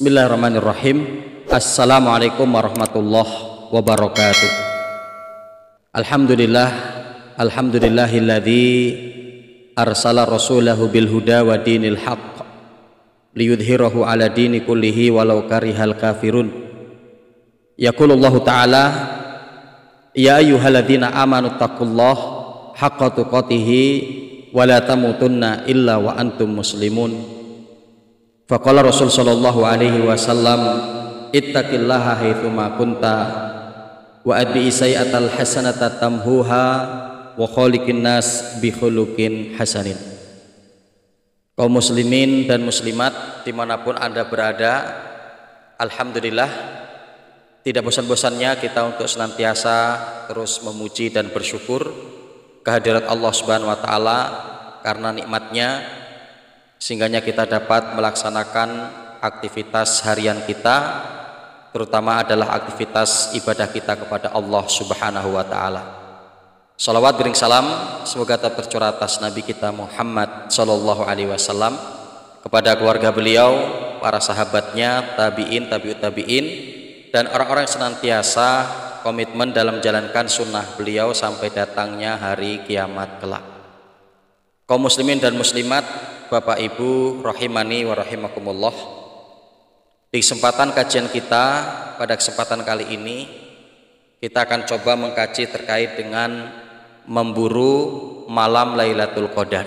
Bismillahirrahmanirrahim. Assalamualaikum warahmatullahi wabarakatuh. Alhamdulillahilladzi arsala rasulahu bil huda wa dinil haqq liyudhhirahu ala dini kullihi walau karihal kafirun. Yaqulullahu ta'ala, ya ayyuhalladzina amanu taqullaha haqqa tuqatihi wa la tamutunna illa wa antum muslimun. Faqala Rasul sallallahu alaihi wasallam, ittaqillaha haitsuma kunta wa adbi sayyi'atal hasanata tamhuha wa khaliqin nas bi khuluqin hasanin. Kaum muslimin dan muslimat dimanapun Anda berada, alhamdulillah tidak bosan-bosannya kita untuk senantiasa terus memuji dan bersyukur kehadirat Allah Subhanahu wa taala karena nikmatnya sehingganya kita dapat melaksanakan aktivitas harian kita, terutama adalah aktivitas ibadah kita kepada Allah Subhanahu wa taala. Salawat bering salam semoga tetap tercurah atas Nabi kita Muhammad sallallahu alaihi wasallam, kepada keluarga beliau, para sahabatnya, tabi'in, tabi'ut tabi'in, dan orang-orang yang senantiasa komitmen dalam menjalankan sunnah beliau sampai datangnya hari kiamat kelak. Kaum muslimin dan muslimat, Bapak Ibu rahimani wa rahimakumullah, di kesempatan kajian kita pada kesempatan kali ini kita akan coba mengkaji terkait dengan memburu malam Lailatul Qadar.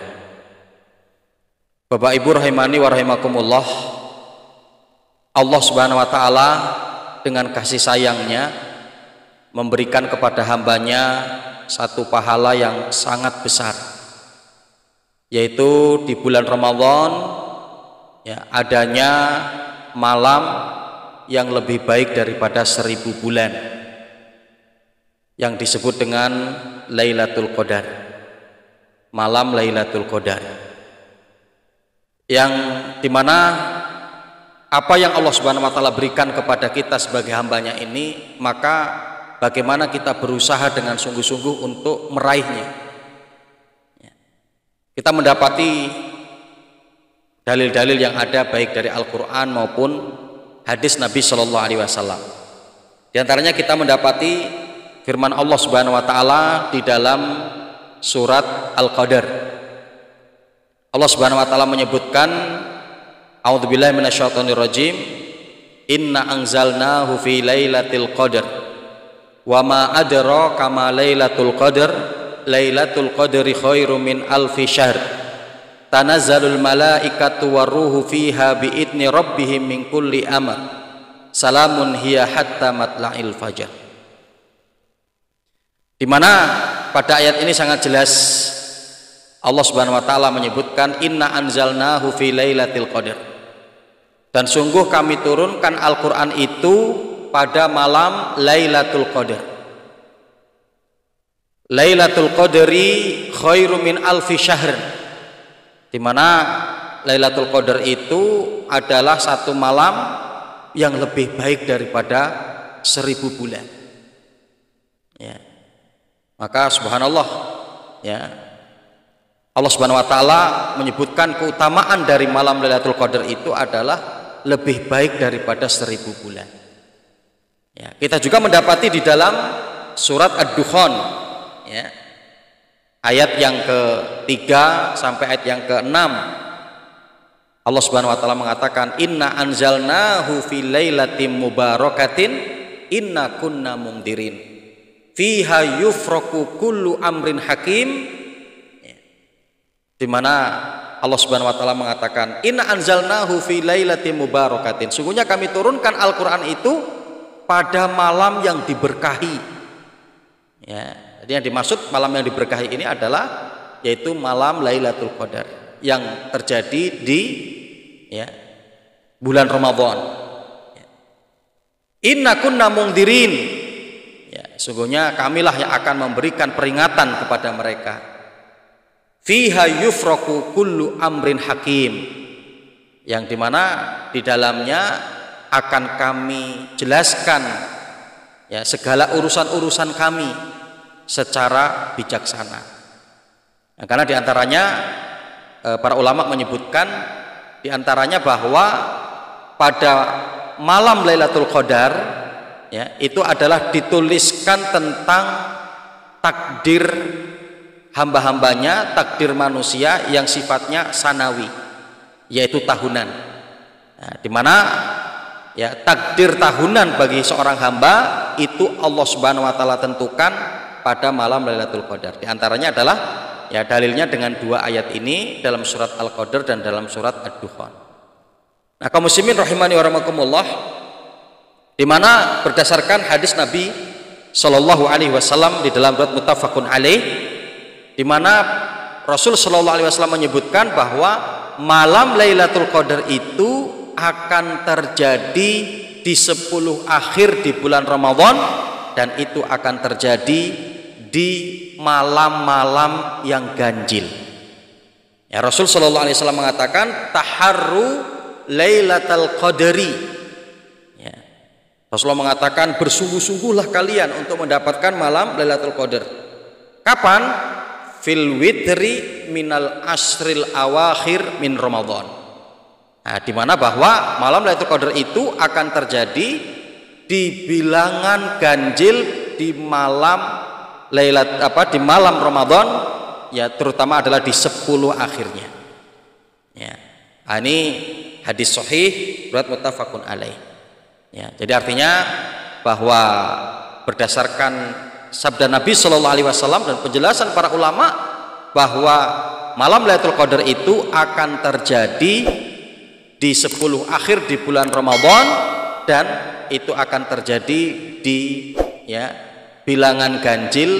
Bapak Ibu rahimani wa rahimakumullah, Allah Subhanahu wa taala dengan kasih sayangnya memberikan kepada hambanya satu pahala yang sangat besar, yaitu di bulan Ramadan ya, adanya malam yang lebih baik daripada 1000 bulan yang disebut dengan Lailatul Qadar, malam Lailatul Qadar, yang dimana apa yang Allah Subhanahu wa taala berikan kepada kita sebagai hambanya ini, maka bagaimana kita berusaha dengan sungguh-sungguh untuk meraihnya. Kita mendapati dalil-dalil yang ada baik dari Al-Quran maupun hadis Nabi Shallallahu Alaihi Wasallam. Di antaranya kita mendapati firman Allah Subhanahu Wa Taala di dalam surat Al-Qadar. Allah Subhanahu Wa Taala menyebutkan, A'udzubillahi minasyaitonirrajim, Inna anzalnahu fi lailatul qadar, wa ma adraka ma lailatul qadar, Lailatul Qadri khairum min alfi syahr, tanazzalul malaikatu waruhu fiha biidni rabbihim min kulli amr, salamun hiya hatta matla'il fajar. Di mana pada ayat ini sangat jelas Allah Subhanahu wa taala menyebutkan inna anzalnahu fi lailatul qadar, dan sungguh kami turunkan Al-Qur'an itu pada malam Lailatul Qadar. Lailatul Qadri khairum min alfi syahr, di mana Lailatul Qadar itu adalah satu malam yang lebih baik daripada 1000 bulan. Ya. Maka subhanallah, ya, Allah Subhanahu wa taala menyebutkan keutamaan dari malam Lailatul Qadar itu adalah lebih baik daripada 1000 bulan. Ya, kita juga mendapati di dalam surat Ad-Dukhan, ya, ayat yang ke-3 sampai ayat yang ke-6, Allah Subhanahu wa taala mengatakan inna anzalnahu fi lailatin mubarakatin inna kunna mundirin fiha yufraku kullu amrin hakim, ya, di mana Allah Subhanahu wa taala mengatakan inna anzalnahu fi lailatin mubarakatin, sungguhnya kami turunkan Al-Qur'an itu pada malam yang diberkahi. Ya, jadi yang dimaksud malam yang diberkahi ini adalah yaitu malam Lailatul Qadar yang terjadi di, ya, bulan Ramadan. Ya. Inna kunna mungdirin, ya, sungguhnya kamilah yang akan memberikan peringatan kepada mereka. Fiha yufraku kullu amrin hakim, yang dimana di dalamnya akan kami jelaskan, ya, segala urusan-urusan kami secara bijaksana. Nah, karena diantaranya para ulama menyebutkan diantaranya bahwa pada malam Lailatul Qadar, ya, itu adalah dituliskan tentang takdir hamba-hambanya, takdir manusia yang sifatnya sanawi, yaitu tahunan. Nah, di mana ya takdir tahunan bagi seorang hamba itu Allah Subhanahu wa taala tentukan pada malam Lailatul Qadar. Di antaranya adalah ya dalilnya dengan dua ayat ini dalam surat Al-Qadar dan dalam surat Ad-Dukhan. Nah, kaum muslimin rahimani wa rahimakumullah, di mana berdasarkan hadis Nabi Shallallahu alaihi wasallam di dalam riwayat muttafaqun alaih, di mana Rasul Shallallahu alaihi wasallam menyebutkan bahwa malam Lailatul Qadar itu akan terjadi di 10 akhir di bulan Ramadan, dan itu akan terjadi di malam-malam yang ganjil. Ya, Rasul Shallallahu alaihi wasallam mengatakan taharru Lailatul Qadari. Ya. Rasulullah mengatakan bersungguh-sungguhlah kalian untuk mendapatkan malam Lailatul Qadar. Kapan? Fil witri minal asril awakhir min Ramadan. Nah, di mana bahwa malam Lailatul Qadar itu akan terjadi di bilangan ganjil di malam di malam Ramadan, ya, terutama adalah di 10 akhirnya. Ya. Nah, ini hadis sahih riwayat muttafaqun alaih. Ya, jadi artinya bahwa berdasarkan sabda Nabi Shallallahu alaihi wasallam dan penjelasan para ulama bahwa malam Lailatul Qadar itu akan terjadi di 10 akhir di bulan Ramadan, dan itu akan terjadi di ya bilangan ganjil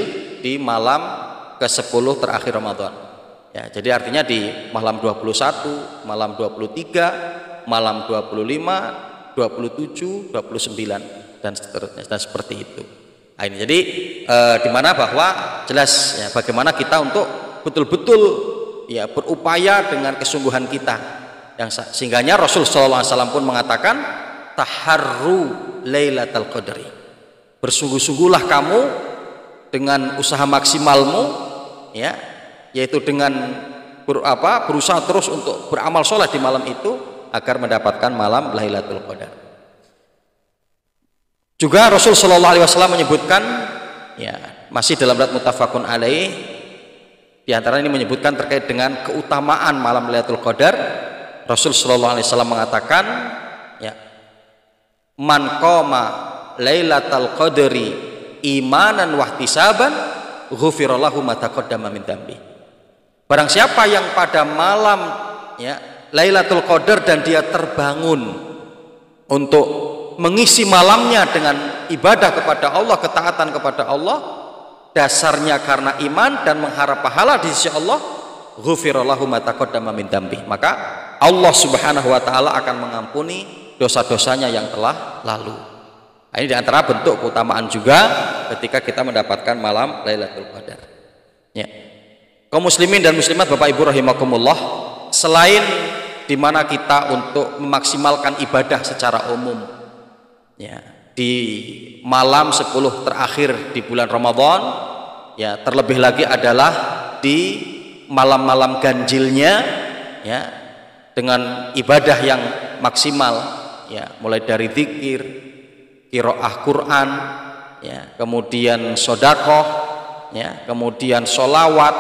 di malam ke-10 terakhir Ramadan. Ya, jadi artinya di malam 21, malam 23, malam 25, 27, 29 dan seterusnya, dan seperti itu. Nah, ini jadi di mana bahwa jelas ya bagaimana kita untuk betul-betul ya berupaya dengan kesungguhan kita, yang sehingganya Rasul sallallahu alaihi wasallam pun mengatakan taharru Lailatul Qadri. Bersungguh-sungguhlah kamu dengan usaha maksimalmu, ya, yaitu dengan berusaha terus untuk beramal soleh di malam itu agar mendapatkan malam Lailatul Qadar. Juga Rasul Shallallahu alaihi wasallam menyebutkan, ya, masih dalam riwayat muttafaqun alaih, di antara ini menyebutkan terkait dengan keutamaan malam Lailatul Qadar. Rasul Shallallahu alaihi wasallam mengatakan, ya, man qama Lailatul Qadri imanan wahtisaban ghufira lahu ma taqaddama min dzambi. Barang siapa yang pada malam ya Lailatul Qadar dan dia terbangun untuk mengisi malamnya dengan ibadah kepada Allah, ketaatan kepada Allah, dasarnya karena iman dan mengharap pahala di sisi Allah, ghufira lahu ma taqaddama min dzambi. Maka Allah Subhanahu wa taala akan mengampuni dosa-dosanya yang telah lalu. Nah, ini diantara bentuk keutamaan juga ketika kita mendapatkan malam Lailatul Qadar. Ya. Kaum muslimin dan muslimat Bapak Ibu rahimakumullah, selain di mana kita untuk memaksimalkan ibadah secara umum, ya, di malam 10 terakhir di bulan Ramadan, ya, terlebih lagi adalah di malam-malam ganjilnya, ya, dengan ibadah yang maksimal, ya, mulai dari zikir, qiraah Quran, ya, kemudian sedekah, ya, kemudian sholawat,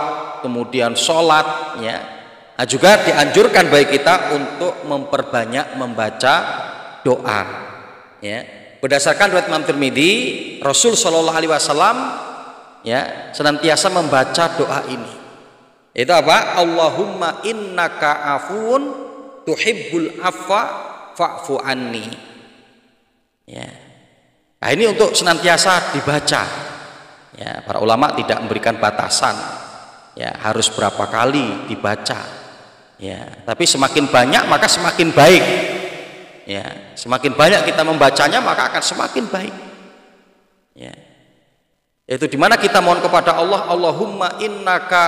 kemudian sholat, ya. Nah, juga dianjurkan bagi kita untuk memperbanyak membaca doa, ya. Berdasarkan riwayat Imam Tirmidzi, Rasul Shallallahu alaihi wasallam ya senantiasa membaca doa ini. Itu apa? Allahumma innaka afuun tuhibbul afwa fa'fu anni. Ya. Nah, ini untuk senantiasa dibaca. Ya, para ulama tidak memberikan batasan. Ya, harus berapa kali dibaca. Ya, tapi semakin banyak maka semakin baik. Ya, semakin banyak kita membacanya maka akan semakin baik. Ya. Itu dimana kita mohon kepada Allah, Allahumma innaka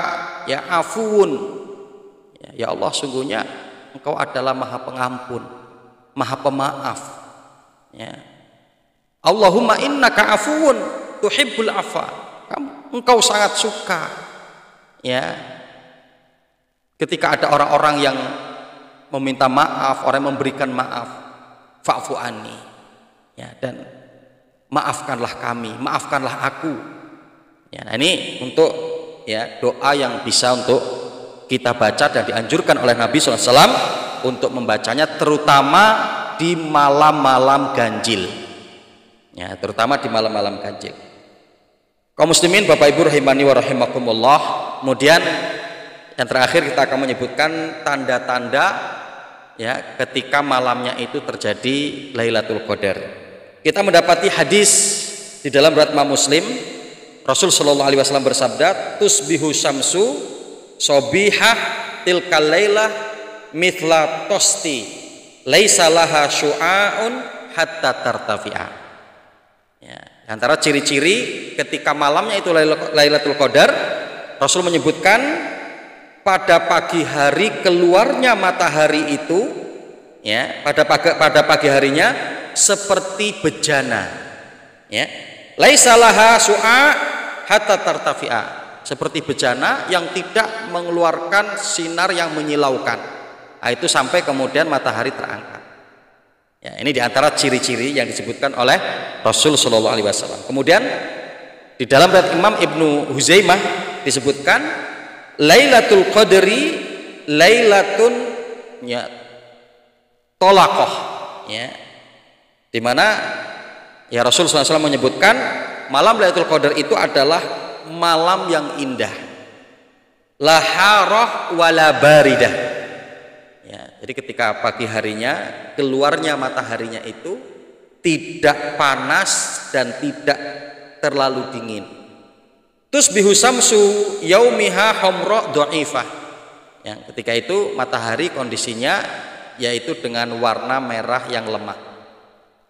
ya afuun. Ya Allah, sungguhnya Engkau adalah Maha Pengampun, Maha Pemaaf. Ya. Allahumma innaka afuun tuhibbul afwa. Engkau sangat suka, ya, ketika ada orang-orang yang meminta maaf, orang yang memberikan maaf. fa'fu anni, ya, dan maafkanlah kami, maafkanlah aku. Ya, nah ini untuk ya doa yang bisa untuk kita baca dan dianjurkan oleh Nabi SAW untuk membacanya, terutama di malam-malam ganjil. Ya, terutama di malam-malam ganjil. Kaum muslimin, Bapak Ibu rahimani wa rahimakumullah. Kemudian yang terakhir kita akan menyebutkan tanda-tanda ya ketika malamnya itu terjadi Lailatul Qadar. Kita mendapati hadis di dalam riwayat Imam Muslim, Rasul sallallahu alaihi wasallam bersabda, tusbihu syamsu sobihah tilkal lailah mithla tosti laisa laha syu'aun hatta tartafi'a. Ya, antara ciri-ciri ketika malamnya itu Lailatul Qadar, Rasul menyebutkan pada pagi hari keluarnya matahari itu, ya, pada pagi harinya seperti bejana, ya, laisa laha su'a hatta tartafi'a, seperti bejana yang tidak mengeluarkan sinar yang menyilaukan. Nah, itu sampai kemudian matahari terangkat. Ya, ini diantara ciri-ciri yang disebutkan oleh Rasul Shallallahu Alaihi Wasallam. Kemudian di dalam riwayat Imam Ibnu Huzaimah disebutkan Lailatul Qadri Lailatun ya tolaqah, ya, di mana ya Rasul SAW menyebutkan malam Lailatul Qadar itu adalah malam yang indah, la harah wala baridah. Ya, jadi ketika pagi harinya keluarnya mataharinya itu tidak panas dan tidak terlalu dingin. Tusbihu samsu yaumiha humra dhaifah. Yang ketika itu matahari kondisinya yaitu dengan warna merah yang lemah,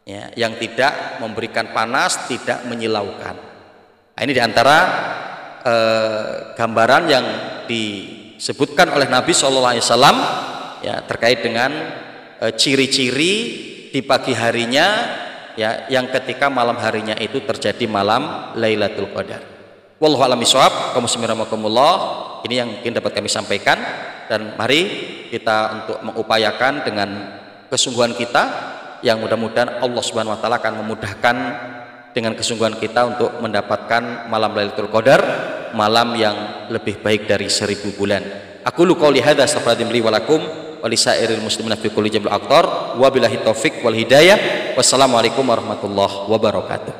ya, yang tidak memberikan panas, tidak menyilaukan. Nah, ini diantara gambaran yang disebutkan oleh Nabi SAW ya terkait dengan ciri-ciri di pagi harinya, ya, yang ketika malam harinya itu terjadi malam Lailatul Qadar. Wallahu a'lam bishawab. Kaum muslimin rahimakumullah, ini yang mungkin dapat kami sampaikan, dan mari kita untuk mengupayakan dengan kesungguhan kita, yang mudah-mudahan Allah Subhanahu wa taala akan memudahkan dengan kesungguhan kita untuk mendapatkan malam Lailatul Qadar, malam yang lebih baik dari 1000 bulan. Aku lu qouli hadza astaghfirullahi li wa lakum wa lisairil muslimina fi kulli jambil aqtar wa billahi taufik wal hidayah. Wassalamualaikum warahmatullahi wabarakatuh.